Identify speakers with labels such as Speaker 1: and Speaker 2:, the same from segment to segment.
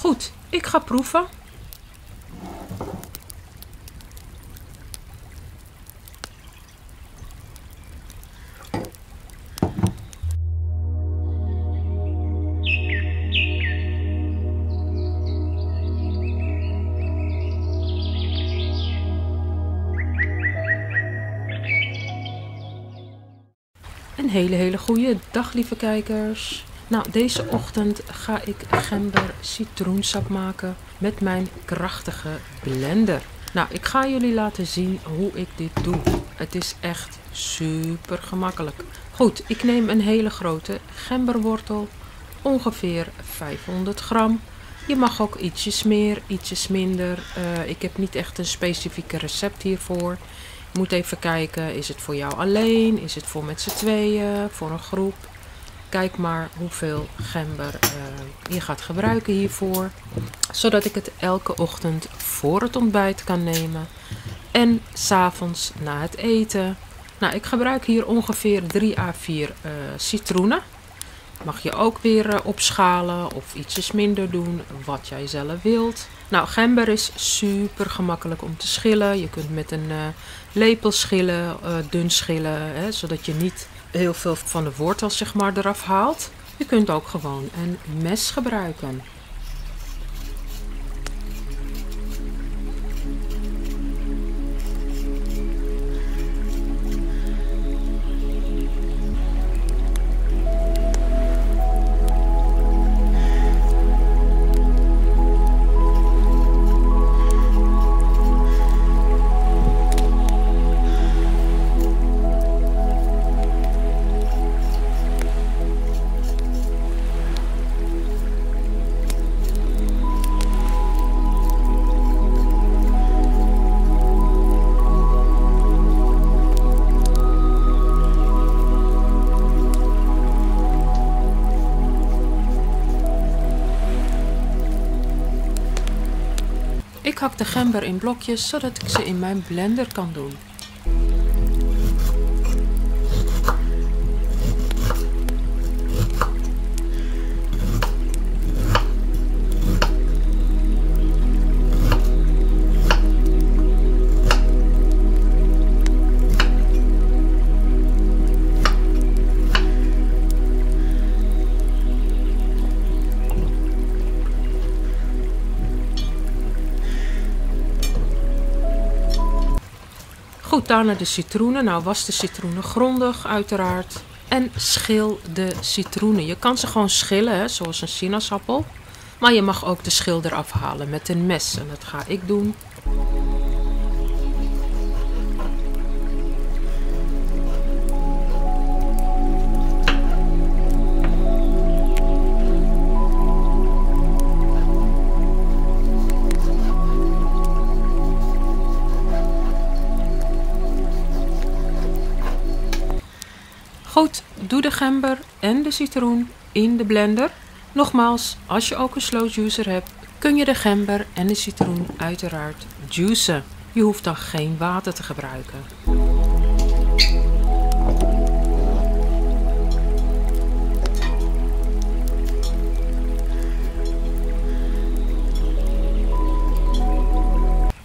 Speaker 1: Goed, ik ga proeven. Een hele goede dag, lieve kijkers. Nou, deze ochtend ga ik gember citroensap maken met mijn krachtige blender. Nou, ik ga jullie laten zien hoe ik dit doe. Het is echt super gemakkelijk. Goed, ik neem een hele grote gemberwortel, ongeveer 500 gram. Je mag ook ietsjes meer, ietsjes minder. Ik heb niet echt een specifieke recept hiervoor. Je moet even kijken, is het voor jou alleen, is het voor met z'n tweeën, voor een groep. Kijk maar hoeveel gember je gaat gebruiken hiervoor. Zodat ik het elke ochtend voor het ontbijt kan nemen. En 's avonds na het eten. Nou, ik gebruik hier ongeveer 3 à 4 citroenen. Mag je ook weer opschalen of ietsjes minder doen, wat jij zelf wilt. Nou, gember is super gemakkelijk om te schillen. Je kunt met een lepel schillen, dun schillen, hè, zodat je niet heel veel van de wortel zeg maar eraf haalt. Je kunt ook gewoon een mes gebruiken. Ik hak de gember in blokjes, zodat ik ze in mijn blender kan doen. Goed, daarna de citroenen. Nou, was de citroenen grondig uiteraard. En schil de citroenen. Je kan ze gewoon schillen, hè, zoals een sinaasappel. Maar je mag ook de schil eraf halen met een mes. En dat ga ik doen. Goed, doe de gember en de citroen in de blender. Nogmaals, als je ook een slow juicer hebt, kun je de gember en de citroen uiteraard juicen. Je hoeft dan geen water te gebruiken.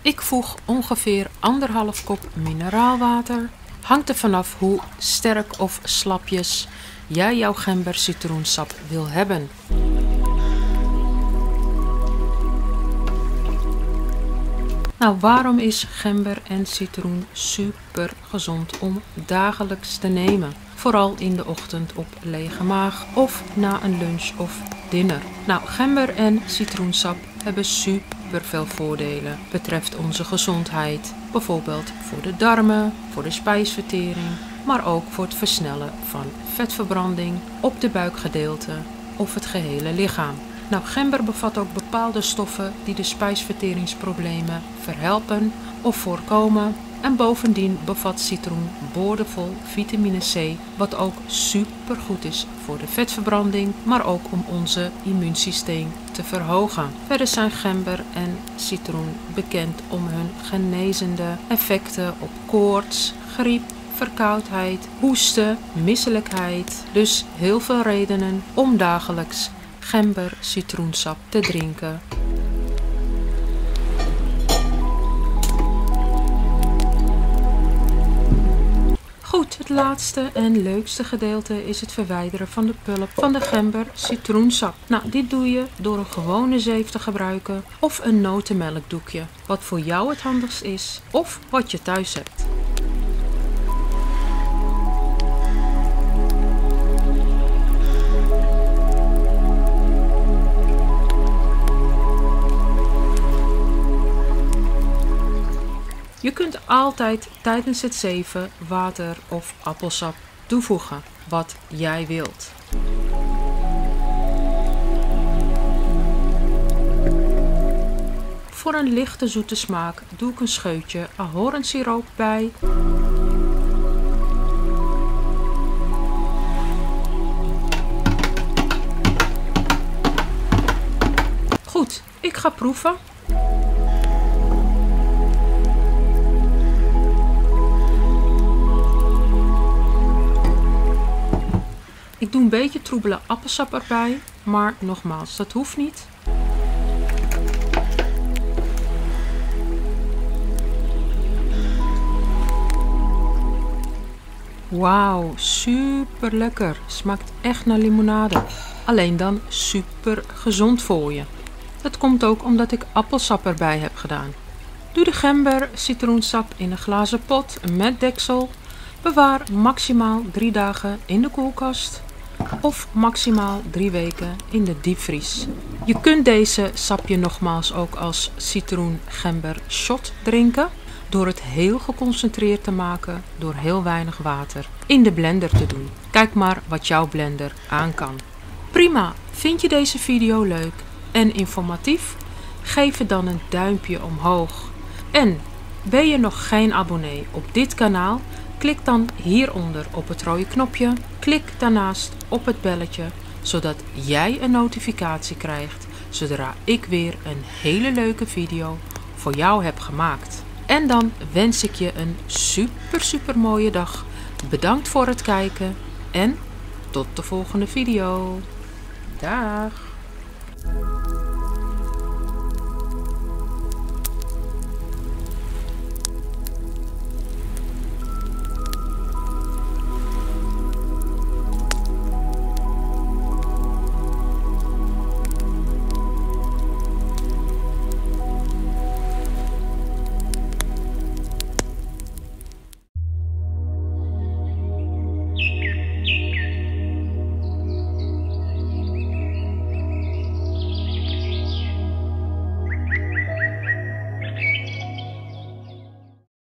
Speaker 1: Ik voeg ongeveer 1,5 kop mineraalwater. Hangt er vanaf hoe sterk of slapjes jij jouw gember citroensap wil hebben. Nou, waarom is gember en citroen super gezond om dagelijks te nemen? Vooral in de ochtend op lege maag of na een lunch of dinner. Nou, gember en citroensap hebben super veel voordelen betreft onze gezondheid. Bijvoorbeeld voor de darmen, voor de spijsvertering, maar ook voor het versnellen van vetverbranding op de buikgedeelte of het gehele lichaam. Nou, gember bevat ook bepaalde stoffen die de spijsverteringsproblemen verhelpen of voorkomen. En bovendien bevat citroen boordevol vitamine C, wat ook super goed is voor de vetverbranding, maar ook om onze immuunsysteem te verhogen. Verder zijn gember en citroen bekend om hun genezende effecten op koorts, griep, verkoudheid, hoesten, misselijkheid. Dus heel veel redenen om dagelijks gember citroensap te drinken. Goed, het laatste en leukste gedeelte is het verwijderen van de pulp van de gember citroensap. Nou, dit doe je door een gewone zeef te gebruiken of een notenmelkdoekje, wat voor jou het handigst is of wat je thuis hebt. Je kunt altijd tijdens het zeven water of appelsap toevoegen, wat jij wilt. Voor een lichte zoete smaak doe ik een scheutje ahornsiroop bij. Goed, ik ga proeven. Ik doe een beetje troebele appelsap erbij, maar nogmaals, dat hoeft niet. Wauw, super lekker. Smaakt echt naar limonade. Alleen dan super gezond voor je. Dat komt ook omdat ik appelsap erbij heb gedaan. Doe de gember citroensap in een glazen pot met deksel. Bewaar maximaal 3 dagen in de koelkast of maximaal 3 weken in de diepvries. Je kunt deze sapje nogmaals ook als citroen-gember shot drinken door het heel geconcentreerd te maken door heel weinig water in de blender te doen. Kijk maar wat jouw blender aan kan. Prima, vind je deze video leuk en informatief? Geef het dan een duimpje omhoog. En ben je nog geen abonnee op dit kanaal? Klik dan hieronder op het rode knopje. Klik daarnaast op het belletje, zodat jij een notificatie krijgt zodra ik weer een hele leuke video voor jou heb gemaakt. En dan wens ik je een super mooie dag. Bedankt voor het kijken en tot de volgende video. Dag!